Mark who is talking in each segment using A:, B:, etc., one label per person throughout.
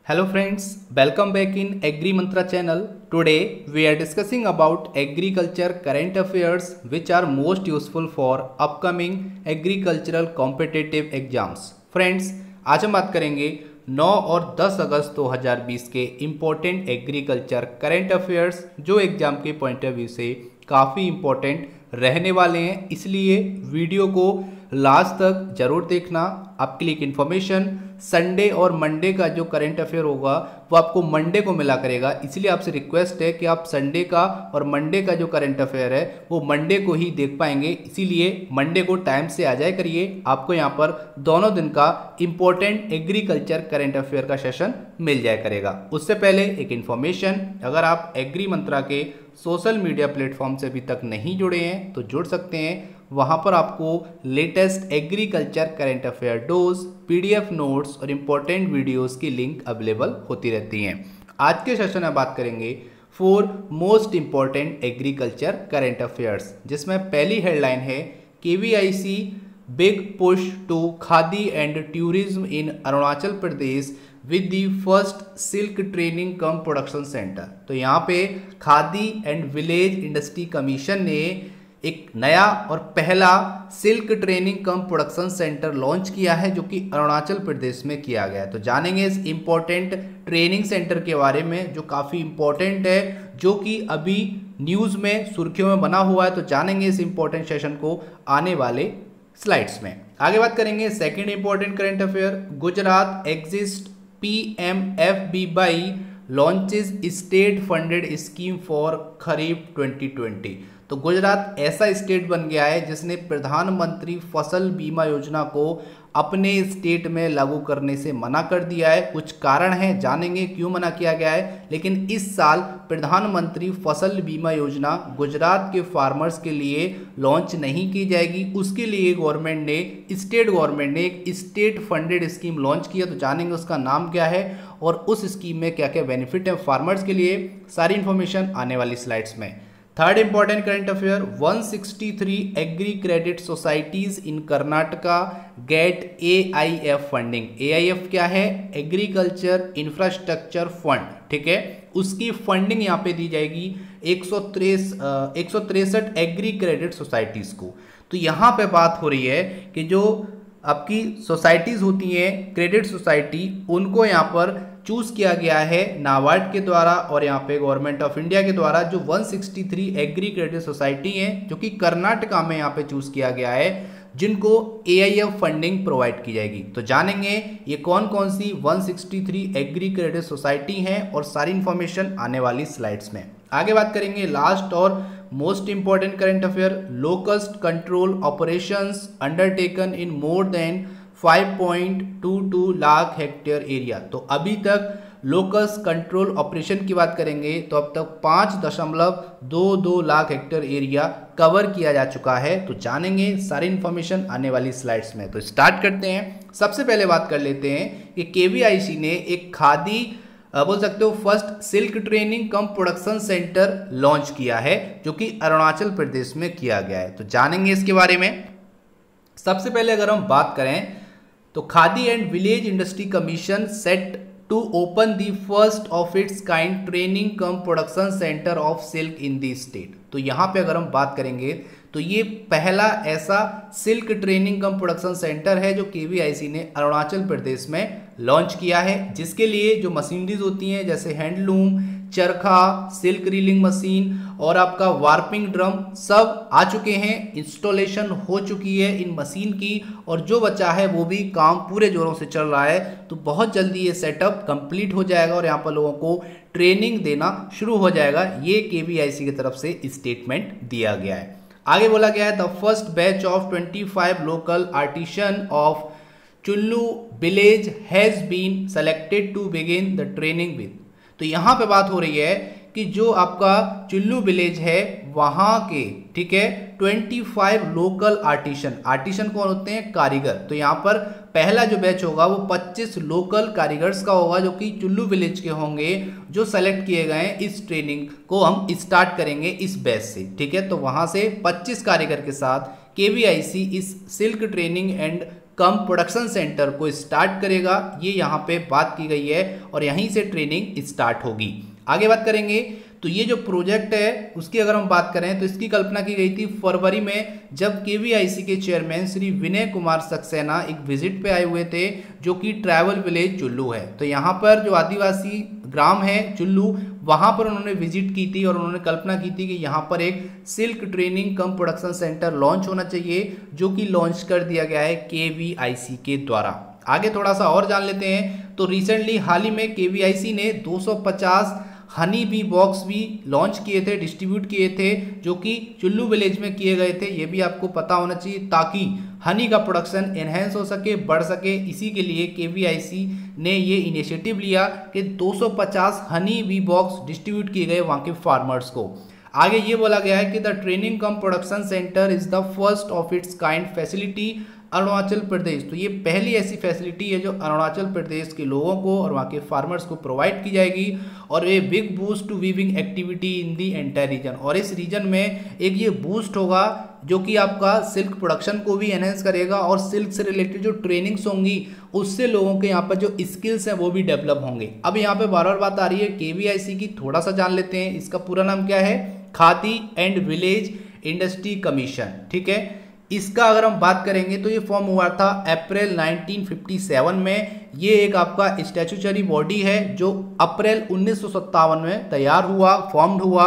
A: Hello friends, welcome back in Agri Mantra channel. Today we are discussing about agriculture current affairs which are most useful for upcoming agricultural competitive exams. Friends, आज हम बात करेंगे 9 और 10 अगस्त 2020 के important agriculture current affairs जो exam के point of view से काफ़ी इम्पोर्टेंट रहने वाले हैं, इसलिए वीडियो को लास्ट तक जरूर देखना। आपके लिए इन्फॉर्मेशन, संडे और मंडे का जो करंट अफेयर होगा वो आपको मंडे को मिला करेगा, इसलिए आपसे रिक्वेस्ट है कि आप संडे का और मंडे का जो करंट अफेयर है वो मंडे को ही देख पाएंगे, इसीलिए मंडे को टाइम से आ जाए करिए। आपको यहाँ पर दोनों दिन का इंपॉर्टेंट एग्रीकल्चर करंट अफेयर का सेशन मिल जाए करेगा। उससे पहले एक इन्फॉर्मेशन, अगर आप एग्री मंत्रा के सोशल मीडिया प्लेटफॉर्म से अभी तक नहीं जुड़े हैं तो जुड़ सकते हैं। वहाँ पर आपको latest agriculture current affair dose, PDF notes और इम्पोर्टेंट वीडियोस की लिंक अवेलेबल होती रहती हैं। आज के सेशन में बात करेंगे 4 most important agriculture current affairs, जिसमें पहली हेडलाइन है KVIC big push to khadi and tourism in Arunachal Pradesh with the first silk training cum production centre. तो यहाँ पे khadi and village industry commission ने एक नया और पहला silk training cum production centre launch किया है जो कि अरुणाचल प्रदेश में किया गया है। तो जानेंगे इस इम्पोर्टेंट ट्रेनिंग सेंटर के बारे में जो काफ़ी इम्पोर्टेंट है, जो कि अभी न्यूज़ में सुर्खियों में बना हुआ है। तो जानेंगे इस इम्पोर्टेंट सेशन को आने वाले स्लाइड्स में। आगे बात करेंगे second important current affair, Gujarat exist PMFBY launches state funded scheme for kharif 2020। तो गुजरात ऐसा स्टेट बन गया है जिसने प्रधानमंत्री फसल बीमा योजना को अपने स्टेट में लागू करने से मना कर दिया है। कुछ कारण है, जानेंगे क्यों मना किया गया है। लेकिन इस साल प्रधानमंत्री फसल बीमा योजना गुजरात के फार्मर्स के लिए लॉन्च नहीं की जाएगी, उसके लिए स्टेट गवर्नमेंट ने एक स्टेट फंडेड स्कीम लॉन्च किया। तो जानेंगे उसका नाम क्या है और उस स्कीम में क्या क्या बेनिफिट है फार्मर्स के लिए, सारी इंफॉर्मेशन आने वाली स्लाइड्स में। Third important current affair, 163 agri credit societies in Karnataka get AIF funding. AIF क्या है? एग्रीकल्चर इंफ्रास्ट्रक्चर फंड, ठीक है। उसकी फंडिंग यहाँ पे दी जाएगी 163 एग्री क्रेडिट सोसाइटीज को। तो यहाँ पे बात हो रही है कि जो आपकी सोसाइटीज होती हैं क्रेडिट सोसाइटी, उनको यहाँ पर चूज किया गया है नाबार्ड के द्वारा और यहाँ पे गवर्नमेंट ऑफ इंडिया के द्वारा। जो 163 एग्री क्रेडिट सोसाइटी हैं जो कि कर्नाटका में यहाँ पे चूज किया गया है, जिनको AIF फंडिंग प्रोवाइड की जाएगी। तो जानेंगे ये कौन कौन सी 163 एग्री क्रेडिट सोसाइटी हैं और सारी इंफॉर्मेशन आने वाली स्लाइड्स में। आगे बात करेंगे लास्ट और most important current affair, locust control operations undertaken इन more than 5.22 lakh hectare area. तो अभी तक लोकस्ट कंट्रोल ऑपरेशन की बात करेंगे तो अब तक 5.22 लाख हेक्टेयर एरिया कवर किया जा चुका है। तो जानेंगे सारी इंफॉर्मेशन आने वाली स्लाइड्स में। तो स्टार्ट करते हैं। सबसे पहले बात कर लेते हैं कि केवीआईसी ने एक खादी बोल सकते हो first silk training cum production centre launch किया है जो कि अरुणाचल प्रदेश में किया गया है। तो जानेंगे इसके बारे में। सबसे पहले अगर हम बात करें तो khadi and village industry commission set to open the first of its kind training cum production centre of silk in the state. तो यहाँ पे अगर हम बात करेंगे तो ये पहला ऐसा silk training cum production centre है जो केवीआईसी ने अरुणाचल प्रदेश में लॉन्च किया है, जिसके लिए जो मशीनरीज होती हैं जैसे हैंडलूम, चरखा, सिल्क रीलिंग मशीन और आपका वार्पिंग ड्रम सब आ चुके हैं, इंस्टॉलेशन हो चुकी है इन मशीन की, और जो बचा है वो भी काम पूरे जोरों से चल रहा है। तो बहुत जल्दी ये सेटअप कंप्लीट हो जाएगा और यहाँ पर लोगों को ट्रेनिंग देना शुरू हो जाएगा। ये केवीआईसी की तरफ से स्टेटमेंट दिया गया है। आगे बोला गया है the first batch of 25 local artisan of Chullu village has been selected to begin the training with. तो यहाँ पे बात हो रही है कि जो आपका चुल्लू विलेज है वहाँ के, ठीक है, 25 लोकल आर्टिशन कौन होते हैं? कारीगर। तो यहाँ पर पहला जो बैच होगा वो 25 लोकल कारीगर्स का होगा जो कि चुल्लू विलेज के होंगे, जो सेलेक्ट किए गए हैं। इस ट्रेनिंग को हम स्टार्ट करेंगे इस बैच से, ठीक है। तो वहाँ से 25 कारीगर के साथ केवीआईसी इस silk training and come production centre को स्टार्ट करेगा, ये यहाँ पे बात की गई है और यहीं से ट्रेनिंग स्टार्ट होगी। आगे बात करेंगे तो ये जो प्रोजेक्ट है उसकी अगर हम बात करें तो इसकी कल्पना की गई थी फरवरी में, जब केवीआईसी के चेयरमैन श्री विनय कुमार सक्सेना एक विजिट पे आए हुए थे, जो कि ट्राइबल विलेज चुल्लू है। तो यहाँ पर जो आदिवासी ग्राम है चुल्लू, वहाँ पर उन्होंने विजिट की थी और उन्होंने कल्पना की थी कि यहाँ पर एक silk training cum production centre launch होना चाहिए, जो कि लॉन्च कर दिया गया है केवीआईसी के द्वारा। आगे थोड़ा सा और जान लेते हैं। तो रिसेंटली हाल ही में केवीआईसी ने 250 हनी बी बॉक्स भी लॉन्च किए थे, डिस्ट्रीब्यूट किए थे, जो कि चुल्लू विलेज में किए गए थे। ये भी आपको पता होना चाहिए ताकि हनी का प्रोडक्शन एनहेंस हो सके, बढ़ सके। इसी के लिए केवीआईसी ने ये इनिशिएटिव लिया कि 250 हनी बी बॉक्स डिस्ट्रीब्यूट किए गए वहाँ के फार्मर्स को। आगे ये बोला गया है कि the training cum production centre is the first of its kind facility Arunachal Pradesh. तो ये पहली ऐसी फैसिलिटी है जो अरुणाचल प्रदेश के लोगों को और वहाँ के फार्मर्स को प्रोवाइड की जाएगी, और ये big boost to weaving activity in the entire region. और इस रीजन में एक ये बूस्ट होगा जो कि आपका सिल्क प्रोडक्शन को भी एनहेंस करेगा, और सिल्क से रिलेटेड जो ट्रेनिंग्स होंगी उससे लोगों के यहाँ पर जो स्किल्स हैं वो भी डेवलप होंगे। अब यहाँ पे बार बार बात आ रही है केवीआईसी की, थोड़ा सा जान लेते हैं। इसका पूरा नाम क्या है? Khadi and village industry commission. ठीक है, इसका अगर हम बात करेंगे तो ये फॉर्म हुआ था अप्रैल 1957 में। ये एक आपका स्टैट्यूटरी बॉडी है जो अप्रैल 1957 में तैयार हुआ, फॉर्म्ड हुआ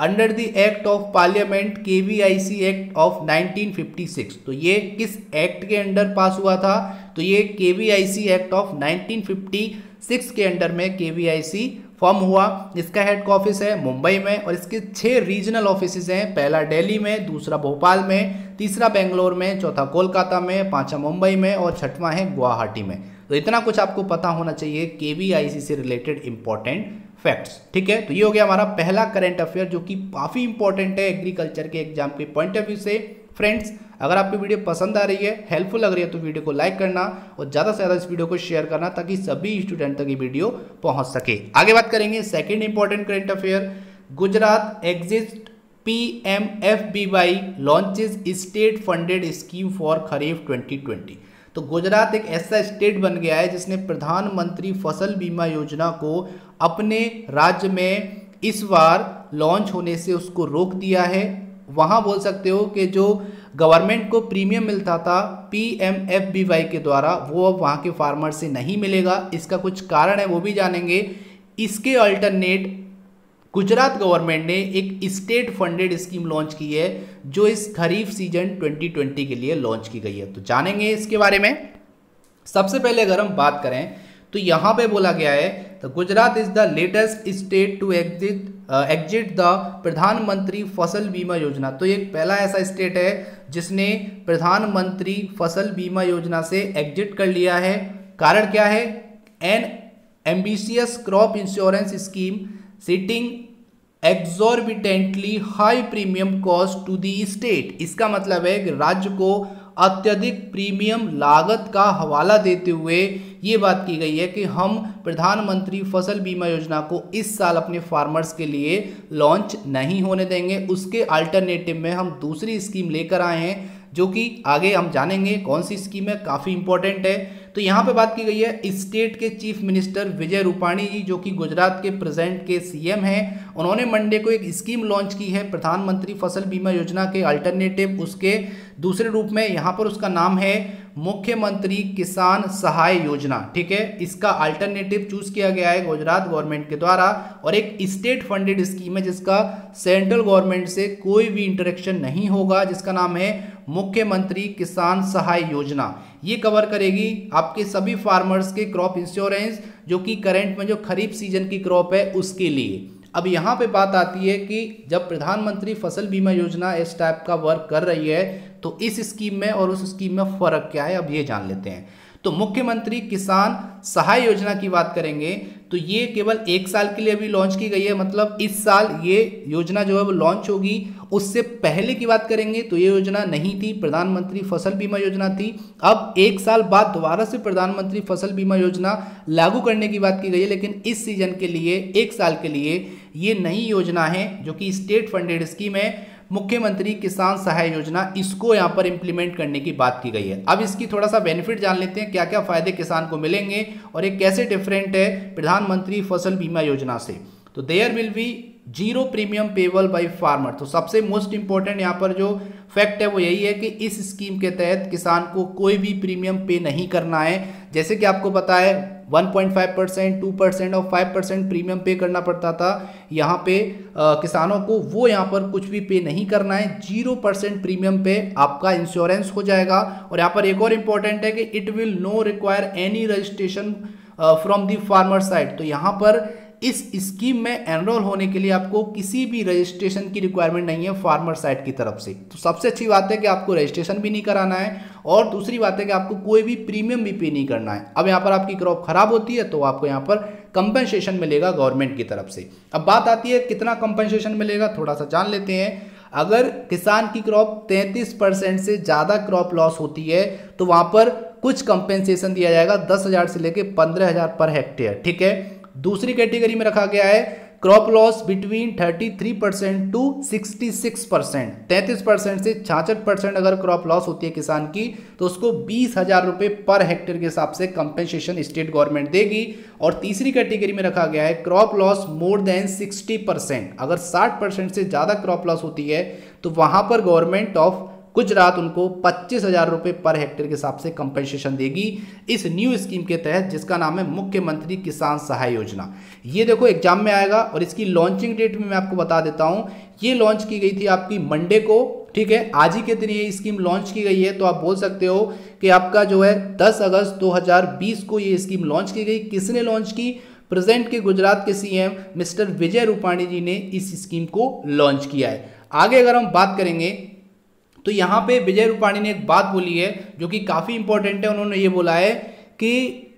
A: under the act of parliament KVIC act of 1956। तो ये किस एक्ट के अंडर पास हुआ था? तो ये केवीआईसी एक्ट ऑफ 1956 के अंडर में केवीआईसी फॉर्म हुआ। इसका हेड ऑफिस है मुंबई में, और इसके 6 रीजनल ऑफिसेज हैं। पहला दिल्ली में, दूसरा भोपाल में, तीसरा बेंगलोर में, चौथा कोलकाता में, पांचवा मुंबई में और छठवां है गुवाहाटी में। तो इतना कुछ आपको पता होना चाहिए केवीआईसी से रिलेटेड इंपॉर्टेंट फैक्ट्स। ठीक है, तो ये हो गया हमारा पहला करंट अफेयर जो कि काफ़ी इंपॉर्टेंट है एग्रीकल्चर के एग्जाम के पॉइंट ऑफ व्यू से। फ्रेंड्स, अगर आपको वीडियो पसंद आ रही है, हेल्पफुल लग रही है, तो वीडियो को लाइक करना और ज़्यादा से ज़्यादा इस वीडियो को शेयर करना ताकि सभी स्टूडेंट तक ये वीडियो पहुंच सके। आगे बात करेंगे second important current affair. Gujarat exist PMFBY launches state funded scheme for kharif 2020। तो गुजरात एक ऐसा स्टेट बन गया है जिसने प्रधानमंत्री फसल बीमा योजना को अपने राज्य में इस बार लॉन्च होने से उसको रोक दिया है। वहाँ बोल सकते हो कि जो गवर्नमेंट को प्रीमियम मिलता था PMFBY के द्वारा, वो अब वहाँ के फार्मर से नहीं मिलेगा। इसका कुछ कारण है, वो भी जानेंगे। इसके अल्टरनेट गुजरात गवर्नमेंट ने एक स्टेट फंडेड स्कीम लॉन्च की है जो इस खरीफ सीजन 2020 के लिए लॉन्च की गई है। तो जानेंगे इसके बारे में। सबसे पहले अगर हम बात करें तो यहाँ पे बोला गया है तो Gujarat is the latest state to exit the Pradhan Mantri Fasal बीमा योजना। तो एक पहला ऐसा स्टेट है जिसने प्रधानमंत्री फसल बीमा योजना से एग्जिट कर लिया है। कारण क्या है? An ambitious crop insurance scheme sitting exorbitantly high premium cost to the state. इसका मतलब है कि राज्य को अत्यधिक प्रीमियम लागत का हवाला देते हुए ये बात की गई है कि हम प्रधानमंत्री फसल बीमा योजना को इस साल अपने फार्मर्स के लिए लॉन्च नहीं होने देंगे। उसके अल्टरनेटिव में हम दूसरी स्कीम लेकर आए हैं जो कि आगे हम जानेंगे कौन सी स्कीम है, काफ़ी इंपॉर्टेंट है। तो यहाँ पे बात की गई है स्टेट के चीफ मिनिस्टर विजय रूपाणी जी, जो कि गुजरात के प्रेजेंट के सीएम हैं। उन्होंने मंडे को एक स्कीम लॉन्च की है प्रधानमंत्री फसल बीमा योजना के अल्टरनेटिव, उसके दूसरे रूप में। यहाँ पर उसका नाम है मुख्यमंत्री किसान सहाय योजना। ठीक है, इसका अल्टरनेटिव चूज किया गया है गुजरात गवर्नमेंट के द्वारा, और एक स्टेट फंडेड स्कीम है जिसका सेंट्रल गवर्नमेंट से कोई भी इंटरेक्शन नहीं होगा, जिसका नाम है मुख्यमंत्री किसान सहाय योजना। ये कवर करेगी आपके सभी फार्मर्स के क्रॉप इंश्योरेंस जो कि करंट में जो खरीफ सीजन की क्रॉप है उसके लिए। अब यहाँ पे बात आती है कि जब प्रधानमंत्री फसल बीमा योजना इस टाइप का वर्क कर रही है तो इस स्कीम में और उस स्कीम में फ़र्क क्या है, अब ये जान लेते हैं। तो मुख्यमंत्री किसान सहाय योजना की बात करेंगे तो ये केवल 1 साल के लिए अभी लॉन्च की गई है, मतलब इस साल ये योजना जो है वो लॉन्च होगी। उससे पहले की बात करेंगे तो ये योजना नहीं थी, प्रधानमंत्री फसल बीमा योजना थी। अब 1 साल बाद दोबारा से प्रधानमंत्री फसल बीमा योजना लागू करने की बात की गई है, लेकिन इस सीजन के लिए 1 साल के लिए ये नई योजना है जो कि स्टेट फंडेड स्कीम है। मुख्यमंत्री किसान सहाय योजना, इसको यहाँ पर इंप्लीमेंट करने की बात की गई है। अब इसकी थोड़ा सा बेनिफिट जान लेते हैं, क्या क्या फायदे किसान को मिलेंगे और ये कैसे डिफरेंट है प्रधानमंत्री फसल बीमा योजना से। तो there will be zero premium payable by farmer. तो सबसे मोस्ट इंपॉर्टेंट यहाँ पर जो फैक्ट है वो यही है कि इस स्कीम के तहत किसान को कोई भी प्रीमियम पे नहीं करना है। जैसे कि आपको पता है 1.5%, 2% और 5% प्रीमियम पे करना पड़ता था, यहाँ पे किसानों को वो यहाँ पर कुछ भी पे नहीं करना है। 0% प्रीमियम पे आपका इंश्योरेंस हो जाएगा। और यहाँ पर एक और इम्पॉर्टेंट है कि it will no require any registration from the farmer side. तो यहाँ पर इस स्कीम में एनरोल होने के लिए आपको किसी भी रजिस्ट्रेशन की रिक्वायरमेंट नहीं है फार्मर साइड की तरफ से। तो सबसे अच्छी बात है कि आपको रजिस्ट्रेशन भी नहीं कराना है और दूसरी बात है कि आपको कोई भी प्रीमियम भी पे नहीं करना है। अब यहाँ पर आपकी क्रॉप खराब होती है तो आपको यहाँ पर कंपनसेशन मिलेगा गवर्नमेंट की तरफ से। अब बात आती है कितना कंपनसेशन मिलेगा, थोड़ा सा जान लेते हैं। अगर किसान की क्रॉप 33% से ज़्यादा क्रॉप लॉस होती है तो वहाँ पर कुछ कंपेंसेशन दिया जाएगा 10,000 से लेकर 15,000 पर हेक्टेयर, ठीक है। दूसरी कैटेगरी में रखा गया है क्रॉप लॉस बिटवीन 33% टू 66%। 33% से 66% अगर क्रॉप लॉस होती है किसान की तो उसको 20,000 रुपये पर हेक्टेयर के हिसाब से कंपेंसेशन स्टेट गवर्नमेंट देगी। और तीसरी कैटेगरी में रखा गया है क्रॉप लॉस मोर देन 60%। अगर 60% से ज़्यादा क्रॉप लॉस होती है तो वहाँ पर गवर्नमेंट ऑफ गुजरात उनको 25,000 रुपये पर हेक्टेयर के हिसाब से कंपनसेशन देगी इस न्यू स्कीम के तहत, जिसका नाम है मुख्यमंत्री किसान सहाय योजना। ये देखो एग्जाम में आएगा और इसकी लॉन्चिंग डेट में मैं आपको बता देता हूँ। ये लॉन्च की गई थी आपकी मंडे को, ठीक है। आज ही के दिन ये स्कीम लॉन्च की गई है। तो आप बोल सकते हो कि आपका जो है 10 अगस्त 2020 को ये स्कीम लॉन्च की गई। किसने लॉन्च की? प्रेजेंट के गुजरात के सीएम मिस्टर विजय रूपाणी जी ने इस स्कीम को लॉन्च किया है। आगे अगर हम बात करेंगे तो यहाँ पे विजय रूपाणी ने एक बात बोली है जो कि काफ़ी इंपॉर्टेंट है। उन्होंने ये बोला है कि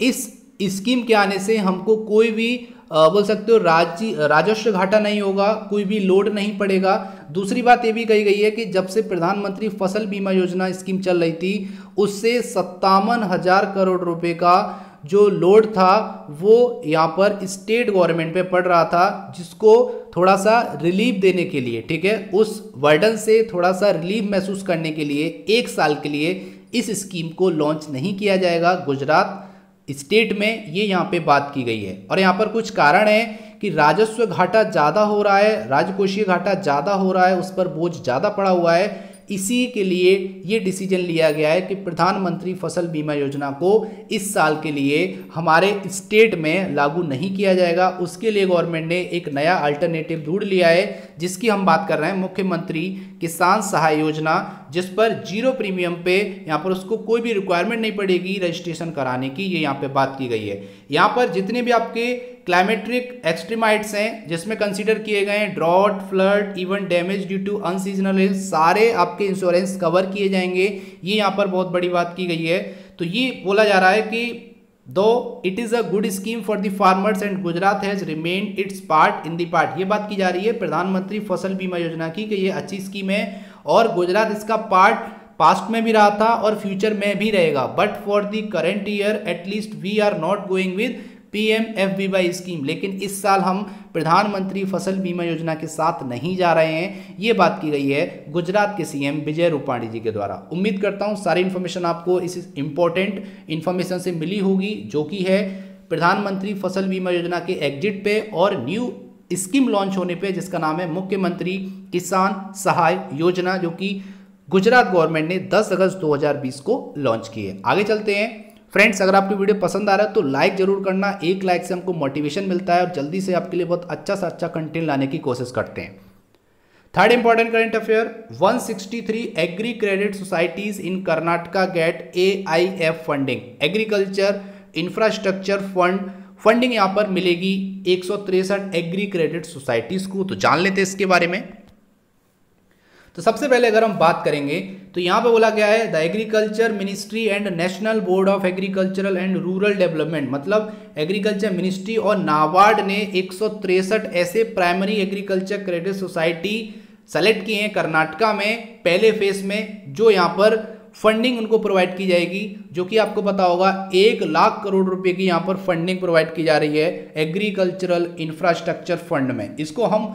A: इस स्कीम के आने से हमको कोई भी बोल सकते हो राजस्व घाटा नहीं होगा, कोई भी लोड नहीं पड़ेगा। दूसरी बात ये भी कही गई है कि जब से प्रधानमंत्री फसल बीमा योजना स्कीम चल रही थी उससे 57,000 करोड़ रुपए का जो लोड था वो यहाँ पर स्टेट गवर्नमेंट पे पड़ रहा था, जिसको थोड़ा सा रिलीफ देने के लिए, ठीक है, उस बर्डन से थोड़ा सा रिलीफ महसूस करने के लिए 1 साल के लिए इस स्कीम को लॉन्च नहीं किया जाएगा गुजरात स्टेट में। ये यहाँ पे बात की गई है। और यहाँ पर कुछ कारण है कि राजस्व घाटा ज़्यादा हो रहा है, राजकोषीय घाटा ज़्यादा हो रहा है, उस पर बोझ ज़्यादा पड़ा हुआ है। इसी के लिए ये डिसीजन लिया गया है कि प्रधानमंत्री फसल बीमा योजना को इस साल के लिए हमारे स्टेट में लागू नहीं किया जाएगा। उसके लिए गवर्नमेंट ने एक नया अल्टरनेटिव ढूंढ लिया है, जिसकी हम बात कर रहे हैं मुख्यमंत्री किसान सहाय योजना, जिस पर 0 प्रीमियम पे यहाँ पर उसको कोई भी रिक्वायरमेंट नहीं पड़ेगी रजिस्ट्रेशन कराने की। ये यहाँ पे बात की गई है। यहाँ पर जितने भी आपके क्लाइमेट्रिक एक्सट्रीमाइट्स हैं जिसमें कंसीडर किए गए हैं drought, flood, even damage due to unseasonal hail, सारे आपके इंश्योरेंस कवर किए जाएंगे। ये यहाँ पर बहुत बड़ी बात की गई है। तो ये बोला जा रहा है कि दो it is a good scheme for the farmers and Gujarat has remained it's part in the part. ये बात की जा रही है प्रधानमंत्री फसल बीमा योजना की कि ये अच्छी स्कीम है और गुजरात इसका पार्ट पास्ट में भी रहा था और फ्यूचर में भी रहेगा। But for the current year at least we are not going with PMFBY scheme. लेकिन इस साल हम प्रधानमंत्री फसल बीमा योजना के साथ नहीं जा रहे हैं। ये बात की गई है गुजरात के सीएम विजय रूपाणी जी के द्वारा। उम्मीद करता हूँ सारी इन्फॉर्मेशन आपको इस इंपॉर्टेंट इन्फॉर्मेशन से मिली होगी, जो कि है प्रधानमंत्री फसल बीमा योजना के एग्जिट पे और न्यू स्कीम लॉन्च होने पे, जिसका नाम है मुख्यमंत्री किसान सहाय योजना, जो कि गुजरात गवर्नमेंट ने 10 अगस्त 2020 को लॉन्च की है। आगे चलते हैं फ्रेंड्स। अगर आपको वीडियो पसंद आ रहा है तो लाइक जरूर करना। एक लाइक से हमको मोटिवेशन मिलता है और जल्दी से आपके लिए बहुत अच्छा से अच्छा कंटेंट लाने की कोशिश करते हैं। Third important current affair, 163 agri credit societies in Karnataka get AIF funding. Agriculture infrastructure funding यहाँ पर मिलेगी 163 एग्री क्रेडिट सोसाइटीज को। तो जान लेते हैं इसके बारे में। तो सबसे पहले अगर हम बात करेंगे तो यहाँ पे बोला गया है the agriculture ministry and national board of agricultural and rural development, मतलब एग्रीकल्चर मिनिस्ट्री और नाबार्ड ने 163 ऐसे primary agriculture credit society select किए हैं कर्नाटका में पहले फेज में, जो यहाँ पर फंडिंग उनको प्रोवाइड की जाएगी, जो कि आपको पता होगा 1 लाख करोड़ रुपए की यहाँ पर फंडिंग प्रोवाइड की जा रही है एग्रीकल्चरल इंफ्रास्ट्रक्चर फंड में। इसको हम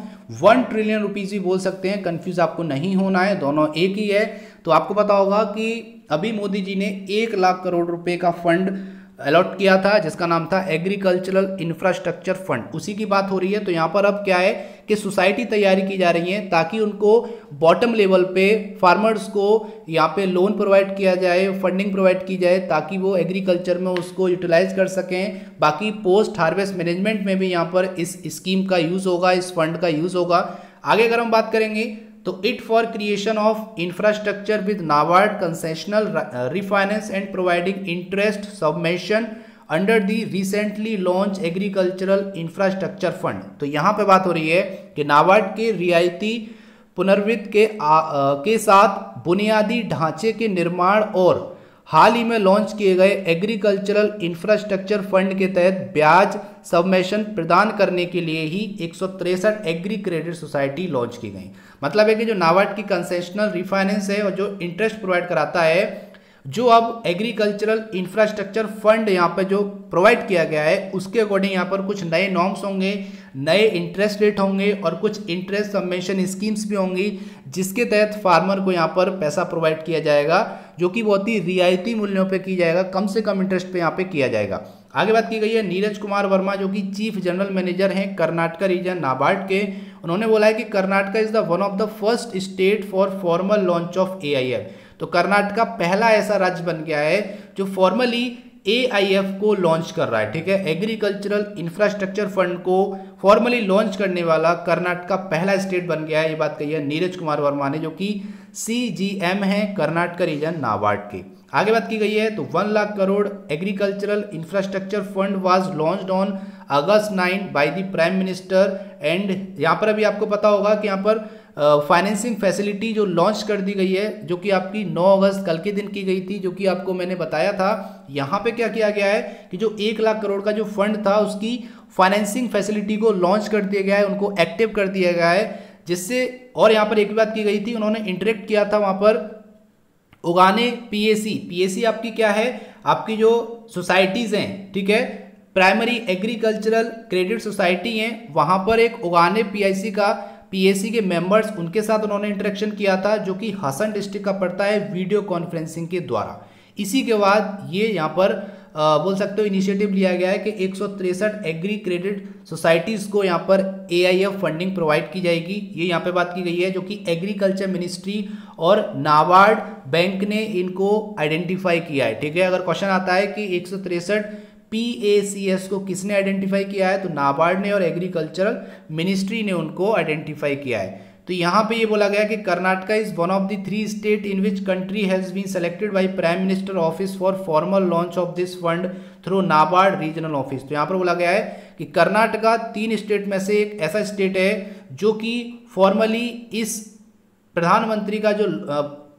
A: 1 ट्रिलियन रुपीज भी बोल सकते हैं, कंफ्यूज आपको नहीं होना है, दोनों एक ही है। तो आपको पता होगा कि अभी मोदी जी ने 1 लाख करोड़ रुपए का फंड अलॉट किया था, जिसका नाम था एग्रीकल्चरल इंफ्रास्ट्रक्चर फंड, उसी की बात हो रही है। तो यहाँ पर अब क्या है कि सोसाइटी तैयारी की जा रही है ताकि उनको बॉटम लेवल पे फार्मर्स को यहाँ पे लोन प्रोवाइड किया जाए, फंडिंग प्रोवाइड की जाए, ताकि वो एग्रीकल्चर में उसको यूटिलाइज कर सकें। बाकी पोस्ट हार्वेस्ट मैनेजमेंट में भी यहाँ पर इस स्कीम का यूज़ होगा, इस फंड का यूज़ होगा। आगे अगर हम बात करेंगे तो it for creation of infrastructure with NABARD concessional refinance and providing interest submission under the recently launch agricultural infrastructure fund. तो यहाँ पे बात हो रही है कि नाबार्ड के रियायती पुनर्वित्त के साथ बुनियादी ढांचे के निर्माण और हाल ही में लॉन्च किए गए एग्रीकल्चरल इंफ्रास्ट्रक्चर फंड के तहत ब्याज सबमिशन प्रदान करने के लिए ही 163 एग्री क्रेडिट सोसाइटी लॉन्च की गई। मतलब है कि जो नाबार्ड की कंसेशनल रिफाइनेंस है और जो इंटरेस्ट प्रोवाइड कराता है, जो अब एग्रीकल्चरल इंफ्रास्ट्रक्चर फंड यहाँ पर जो प्रोवाइड किया गया है, उसके अकॉर्डिंग यहाँ पर कुछ नए नॉर्म्स होंगे, नए इंटरेस्ट रेट होंगे और कुछ इंटरेस्ट सबमिशन स्कीम्स भी होंगी, जिसके तहत फार्मर को यहाँ पर पैसा प्रोवाइड किया जाएगा, जो कि बहुत ही रियायती मूल्यों पे किया जाएगा, कम से कम इंटरेस्ट पे यहाँ पे किया जाएगा। आगे बात की गई है नीरज कुमार वर्मा, जो कि चीफ जनरल मैनेजर हैं कर्नाटका रीजन नाबार्ड के। उन्होंने बोला है कि Karnataka is the one of the first state for formal launch of AIF। तो कर्नाटका पहला ऐसा राज्य बन गया है जो फॉर्मली AIF को लॉन्च कर रहा है, ठीक है। एग्रीकल्चरल इंफ्रास्ट्रक्चर फंड को फॉर्मली लॉन्च करने वाला कर्नाटका पहला स्टेट बन गया है। ये बात कही है नीरज कुमार वर्मा ने, जो कि CGM है कर्नाटका रीजन नाबार्ड के। आगे बात की गई है तो 1 lakh crore agricultural infrastructure fund was launched on August 9 by the prime minister. And यहाँ पर अभी आपको पता होगा कि यहाँ पर फाइनेंसिंग फैसिलिटी जो लॉन्च कर दी गई है, जो कि आपकी 9 अगस्त कल के दिन की गई थी, जो कि आपको मैंने बताया था। यहाँ पे क्या किया गया है कि जो 1 लाख करोड़ का जो फंड था, उसकी फाइनेंसिंग फैसिलिटी को लॉन्च कर दिया गया है, उनको एक्टिव कर दिया गया है, जिससे और यहाँ पर एक बात की गई थी, उन्होंने इंटरेक्ट किया था वहाँ पर उगाने PAC आपकी क्या है, आपकी जो सोसाइटीज़ हैं, ठीक है, प्राइमरी एग्रीकल्चरल क्रेडिट सोसाइटी हैं, वहाँ पर एक उगाने PAC के मेंबर्स, उनके साथ उन्होंने इंटरेक्शन किया था, जो कि हसन डिस्ट्रिक्ट का पड़ता है, वीडियो कॉन्फ्रेंसिंग के द्वारा। इसी के बाद ये यहाँ पर बोल सकते हो इनिशिएटिव लिया गया है कि 163 एग्री क्रेडिट सोसाइटीज़ को यहाँ पर AIF फंडिंग प्रोवाइड की जाएगी। ये यहाँ पे बात की गई है, जो कि एग्रीकल्चर मिनिस्ट्री और नाबार्ड बैंक ने इनको आइडेंटिफाई किया है, ठीक है। अगर क्वेश्चन आता है कि 163 PACS को किसने आइडेंटिफाई किया है, तो नाबार्ड ने और एग्रीकल्चरल मिनिस्ट्री ने उनको आइडेंटिफाई किया है। तो यहाँ पे ये बोला गया कि Karnataka is one of the 3 state in which country has been selected by prime minister office for formal launch of this fund through NABARD regional office. तो यहाँ पर बोला गया है कि कर्नाटका 3 स्टेट में से एक ऐसा स्टेट है जो कि फॉर्मली इस प्रधानमंत्री का जो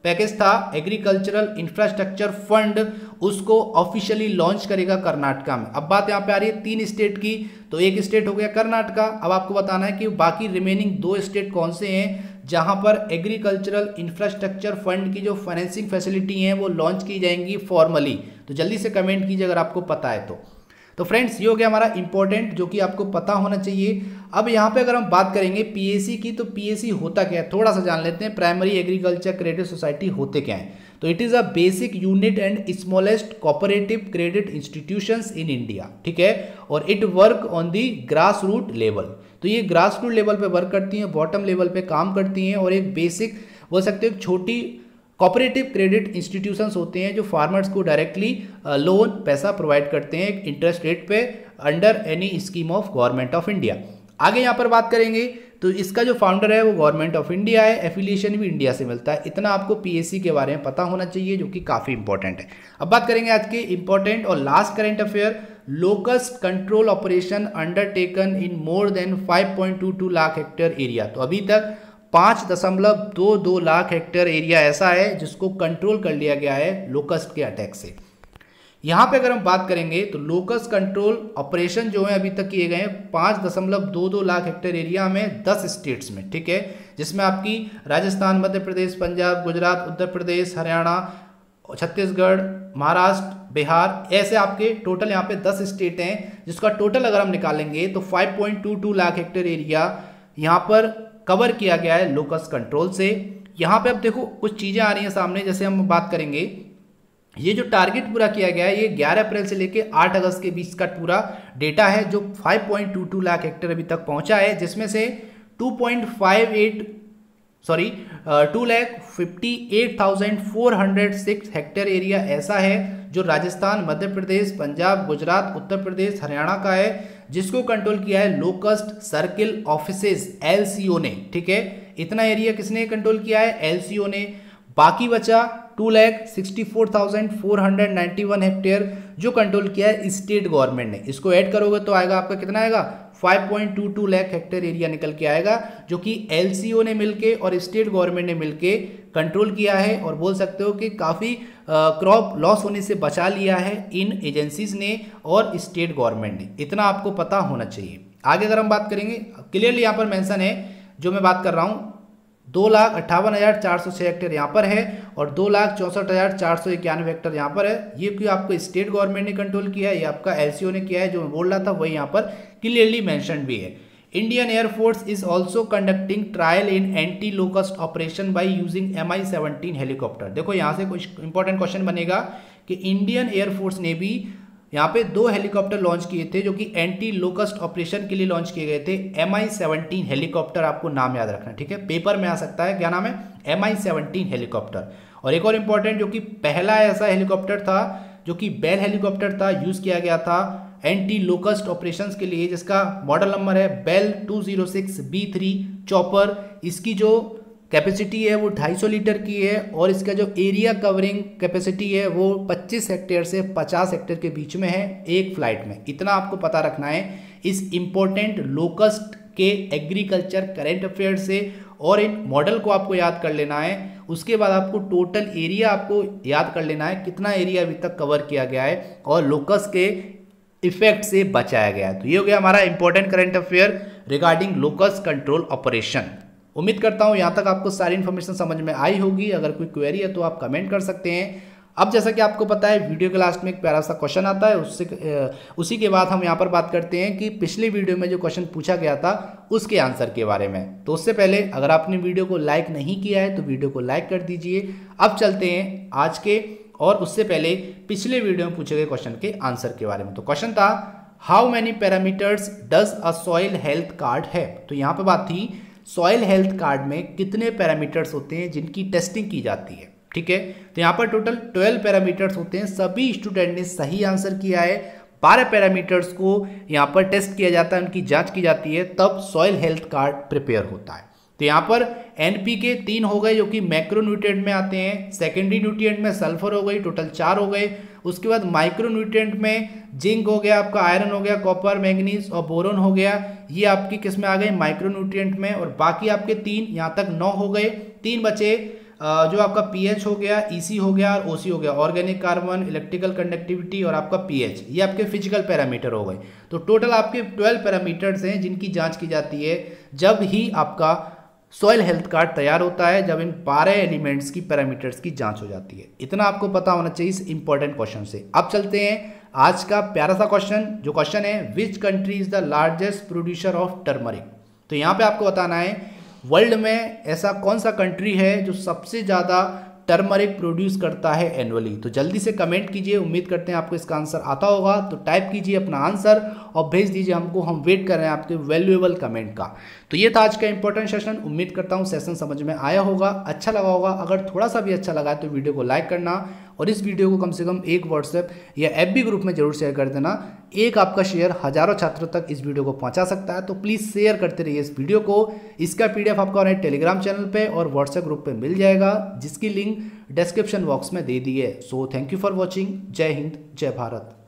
A: पैकेज था एग्रीकल्चरल इंफ्रास्ट्रक्चर फंड, उसको ऑफिशियली लॉन्च करेगा कर्नाटका में। अब बात यहाँ पे आ रही है 3 स्टेट की, तो एक स्टेट हो गया कर्नाटका। अब आपको बताना है कि बाकी रिमेनिंग 2 स्टेट कौन से हैं जहां पर एग्रीकल्चरल इंफ्रास्ट्रक्चर फंड की जो फाइनेंसिंग फैसिलिटी हैं वो लॉन्च की जाएंगी फॉर्मली। तो जल्दी से कमेंट कीजिए अगर आपको पता है तो फ्रेंड्स ये हो गया हमारा इंपॉर्टेंट, जो कि आपको पता होना चाहिए। अब यहाँ पे अगर हम बात करेंगे PAC की, तो PAC होता क्या है थोड़ा सा जान लेते हैं। प्राइमरी एग्रीकल्चर क्रेडिट सोसाइटी होते क्या है, तो it is a basic unit and smallest cooperative credit institutions in India, ठीक है। और it work on the grass root level. तो ये ग्रास रूट लेवल पे वर्क करती हैं, बॉटम लेवल पे काम करती हैं, और एक बेसिक बोल सकते हो छोटी कोऑपरेटिव क्रेडिट इंस्टीट्यूशंस होते हैं जो फार्मर्स को डायरेक्टली लोन पैसा प्रोवाइड करते हैं एक इंटरेस्ट रेट पे under any scheme of government of India. आगे यहाँ पर बात करेंगे तो इसका जो फाउंडर है वो गवर्नमेंट ऑफ इंडिया है, एफिलिएशन भी इंडिया से मिलता है। इतना आपको PAC के बारे में पता होना चाहिए, जो कि काफ़ी इंपॉर्टेंट है। अब बात करेंगे आज के इंपॉर्टेंट और last current affair. Locust control operation undertaken इन more than 5.22 lakh hectare area. तो अभी तक 5.22 लाख हेक्टेयर एरिया ऐसा है जिसको कंट्रोल कर लिया गया है लोकस्ट के अटैक से। यहाँ पे अगर हम बात करेंगे तो लोकस्ट कंट्रोल ऑपरेशन जो है अभी तक किए गए हैं 5.22 लाख हेक्टेयर एरिया में 10 स्टेट्स में, ठीक है, जिसमें आपकी राजस्थान, मध्य प्रदेश, पंजाब, गुजरात, उत्तर प्रदेश, हरियाणा, छत्तीसगढ़, महाराष्ट्र, बिहार, ऐसे आपके टोटल यहाँ पे 10 स्टेट हैं जिसका टोटल अगर हम निकालेंगे तो 5.22 लाख हेक्टेयर एरिया यहाँ पर कवर किया गया है लोकस कंट्रोल से। यहाँ पे अब देखो कुछ चीज़ें आ रही हैं सामने, जैसे हम बात करेंगे ये जो टारगेट पूरा किया गया है ये 11 अप्रैल से लेके 8 अगस्त के बीच का पूरा डेटा है जो 5.22 लाख हेक्टेयर अभी तक पहुंचा है, जिसमें से 2,58,406 हेक्टेयर एरिया ऐसा है जो राजस्थान, मध्य प्रदेश, पंजाब, गुजरात, उत्तर प्रदेश, हरियाणा का है, जिसको कंट्रोल किया है लोकस्ट सर्किल ऑफिसेज LCO ने। ठीक है, इतना एरिया किसने कंट्रोल किया है? LCO ने। बाकी बचा 2,64,491 हेक्टेयर जो कंट्रोल किया है स्टेट गवर्नमेंट ने। इसको ऐड करोगे तो आएगा आपका कितना आएगा? 5.22 लाख हेक्टेयर एरिया निकल के आएगा जो कि LCO ने मिलके और स्टेट गवर्नमेंट ने मिलके कंट्रोल किया है, और बोल सकते हो कि काफ़ी क्रॉप लॉस होने से बचा लिया है इन एजेंसीज ने और स्टेट गवर्नमेंट ने। इतना आपको पता होना चाहिए। आगे अगर हम बात करेंगे, क्लियरली यहाँ पर मेंशन है जो मैं बात कर रहा हूँ, 2,58,406 हेक्टेयर यहाँ पर है और 2,64,491 हेक्टेयर यहाँ पर है। ये क्यों आपको स्टेट गवर्नमेंट ने कंट्रोल किया है, ये आपका LCO ने किया है, जो मैं बोल रहा था वही यहाँ पर क्लियरली मेंशन भी है। Indian air force is also conducting trial in anti locust operation by using MI-17 helicopter. देखो यहाँ से कुछ इंपॉर्टेंट क्वेश्चन बनेगा कि इंडियन एयरफोर्स ने भी यहाँ पे 2 हेलीकॉप्टर लॉन्च किए थे जो कि एंटी लोकस्ट ऑपरेशन के लिए लॉन्च किए गए थे। MI-17 हेलीकॉप्टर, आपको नाम याद रखना, ठीक है, पेपर में आ सकता है। क्या नाम है? MI-17 helicopter. और एक और इंपॉर्टेंट, जो कि पहला ऐसा हेलीकॉप्टर था जो कि बेल हेलीकॉप्टर था, यूज किया गया था एंटी लोकस्ट ऑपरेशंस के लिए, जिसका मॉडल नंबर है बेल 206B3 चॉपर। इसकी जो कैपेसिटी है वो 250 लीटर की है और इसका जो एरिया कवरिंग कैपेसिटी है वो 25 हेक्टेयर से 50 हेक्टेयर के बीच में है एक फ्लाइट में। इतना आपको पता रखना है इस इंपॉर्टेंट लोकस्ट के एग्रीकल्चर करेंट अफेयर से, और इन मॉडल को आपको याद कर लेना है। उसके बाद आपको टोटल एरिया आपको याद कर लेना है, कितना एरिया अभी तक कवर किया गया है और लोकस के इफेक्ट से बचाया गया है। तो ये हो गया हमारा important current affair regarding locus control operation. उम्मीद करता हूँ यहाँ तक आपको सारी इन्फॉर्मेशन समझ में आई होगी। अगर कोई क्वेरी है तो आप कमेंट कर सकते हैं। अब जैसा कि आपको पता है वीडियो के लास्ट में एक प्यारा सा क्वेश्चन आता है, उसी के बाद हम यहाँ पर बात करते हैं कि पिछले वीडियो में जो क्वेश्चन पूछा गया था उसके आंसर के बारे में। तो उससे पहले अगर आपने वीडियो को लाइक नहीं किया है तो वीडियो को लाइक कर दीजिए। अब चलते हैं आज के, और उससे पहले पिछले वीडियो में पूछे गए क्वेश्चन के आंसर के बारे में। तो क्वेश्चन था how many parameters does a soil health card है। तो यहाँ पर बात थी सॉइल हेल्थ कार्ड में कितने पैरामीटर्स होते हैं जिनकी टेस्टिंग की जाती है। ठीक है, तो यहाँ पर टोटल 12 पैरामीटर्स होते हैं। सभी स्टूडेंट ने सही आंसर किया है। 12 पैरामीटर्स को यहाँ पर टेस्ट किया जाता है, उनकी जांच की जाती है, तब सॉइल हेल्थ कार्ड प्रिपेयर होता है। तो यहाँ पर NPK 3 हो गए जो कि मैक्रो न्यूट्रिएंट में आते हैं। सेकेंडरी न्यूट्रिएंट में सल्फर हो गई, टोटल 4 हो गए। उसके बाद माइक्रो न्यूट्रिएंट में जिंक हो गया, आपका आयरन हो गया, कॉपर, मैंगनीज और बोरोन हो गया। ये आपकी किस में आ गए? माइक्रो न्यूट्रिएंट में। और बाकी आपके 3 यहाँ तक 9 हो गए। 3 बचे जो आपका pH हो गया, EC हो गया और OC हो गया, ऑर्गेनिक कार्बन, इलेक्ट्रिकल कंडक्टिविटी और आपका pH, ये आपके फिजिकल पैरामीटर हो गए। तो टोटल आपके 12 पैरामीटर्स हैं जिनकी जांच की जाती है जब ही आपका सॉइल हेल्थ कार्ड तैयार होता है, जब इन 12 एलिमेंट्स की पैरामीटर्स की जांच हो जाती है। इतना आपको पता होना चाहिए इस इंपॉर्टेंट क्वेश्चन से। अब चलते हैं आज का प्यारा सा क्वेश्चन, जो क्वेश्चन है which country is the largest producer of turmeric. तो यहाँ पे आपको बताना है वर्ल्ड में ऐसा कौन सा कंट्री है जो सबसे ज़्यादा टर्मरिक प्रोड्यूस करता है एनुअली। तो जल्दी से कमेंट कीजिए, उम्मीद करते हैं आपको इसका आंसर आता होगा। तो टाइप कीजिए अपना आंसर और भेज दीजिए हमको, हम वेट कर रहे हैं आपके वैल्यूएबल कमेंट का। तो ये था आज का इंपॉर्टेंट सेशन। उम्मीद करता हूँ सेशन समझ में आया होगा, अच्छा लगा होगा। अगर थोड़ा सा भी अच्छा लगा तो वीडियो को लाइक करना और इस वीडियो को कम से कम एक व्हाट्सएप या FB ग्रुप में जरूर शेयर कर देना। एक आपका शेयर हजारों छात्रों तक इस वीडियो को पहुंचा सकता है, तो प्लीज़ शेयर करते रहिए इस वीडियो को। इसका PDF आपको हमारे टेलीग्राम चैनल पे और व्हाट्सएप ग्रुप पे मिल जाएगा, जिसकी लिंक डिस्क्रिप्शन बॉक्स में दे दी है। So thank you for watching. जय हिंद, जय भारत।